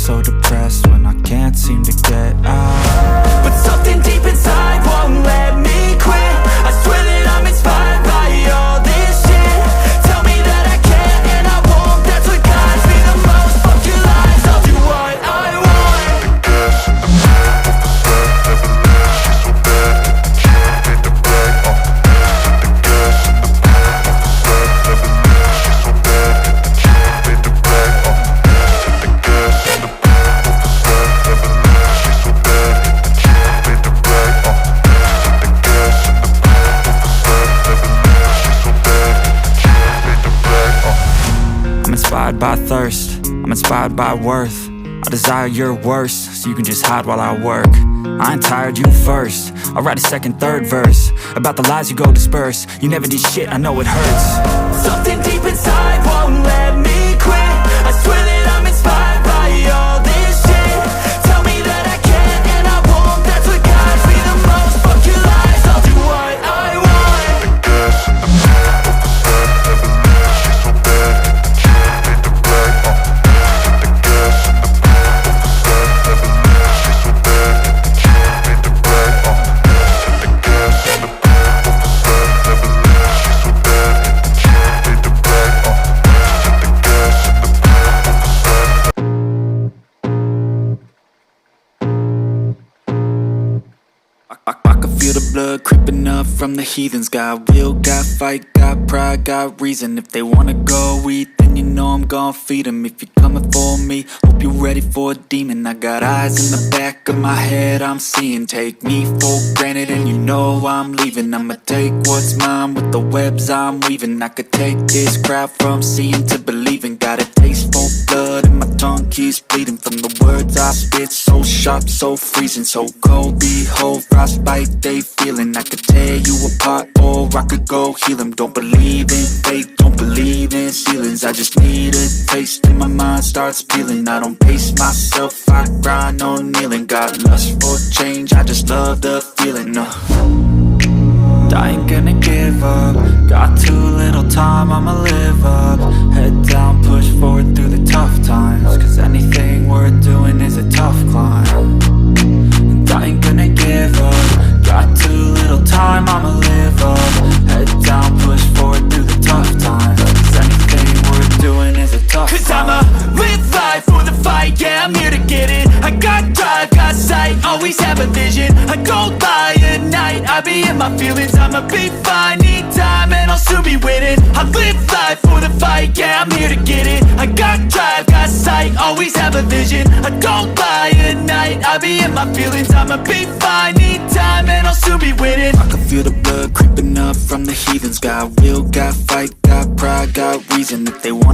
so depressed when I can't seem to get out. But something deep inside won't let me quit. I swear that I'm inspired by all this shit. Tell me that I can and I won't. That's what guides me the most. Fuck your lies, I'll do what I want. The gas in the back of the set, never leave. She's so bad that the can't hit the brag. The gas in the back of the set, never leave. She's so bad that the can't hit the brag. The gas in the back of the set, never leave. She's so bad that the can't hit the brag. The gas in the back of the set, never leave. She's so bad that the can't hit the brag. I'm inspired by thirst, I'm inspired by worth. I desire your worst, so you can just hide while I work. I ain't tired, you first. I'll write a second, third verse about the lies you go disperse. You never did shit, I know it hurts. Something deep inside won't let me quit. I swear that I'm inspired by all this shit. Tell me that I can and I won't. That's what guides me the most. Fuck your lies, I'll do what I want. The gas in the back of the set, never leave. She's so bad that the can't hit the brag. The gas in the back of the set, never leave. She's so bad that the can't hit the brag. The gas in the back of the set, never leave. She's so bad that the can't hit the brag. The gas in the back of the set. I can feel the blood creeping up from the heathens. Got will, got fight, got pride, got reason. If they wanna go eat, then you know I'm gon' feed them. If you're coming for me, hope you're ready for a demon. I got eyes in the back of my head, I'm seeing. Take me for granted and you know I'm leaving. I'ma take what's mine with the webs I'm weaving. I could take this crowd from seeing to believing. Got a taste for blood and my tongue keeps bleeding from the words I spit. So sharp, so freezing, so cold. Behold, frostbite they feeling. I could tear you apart or I could go heal them. Don't believe in fate, don't believe in ceilings. I just need a taste and my mind starts peeling. I don't pace myself, I grind on kneeling. Got lust for change, I just love the feeling. I ain't gonna give up. Got too little time, I'ma live up. Head down, push forward through the tough times. Cause anything worth doing is a tough climb. And I ain't gonna give up. Got too little time, I'ma live up. Head down, push forward through the tough times. Cause anything worth doing is a tough climb. Cause I'ma live life for the fight, yeah, I'm here to get it. I got drive, got sight, always have a vision. I don't lie at night, I be in my feelings. I'ma be fine, need time and I'll soon be winning. I live life for the fight, yeah, I'm here to get it. I got drive, got sight, always have a vision. I don't lie at night, I be in my feelings. I'ma be fine, need time and I'll soon be winning. I can feel the blood creeping up from the heathens. Got will, got fight, got pride, got reason. If they wanna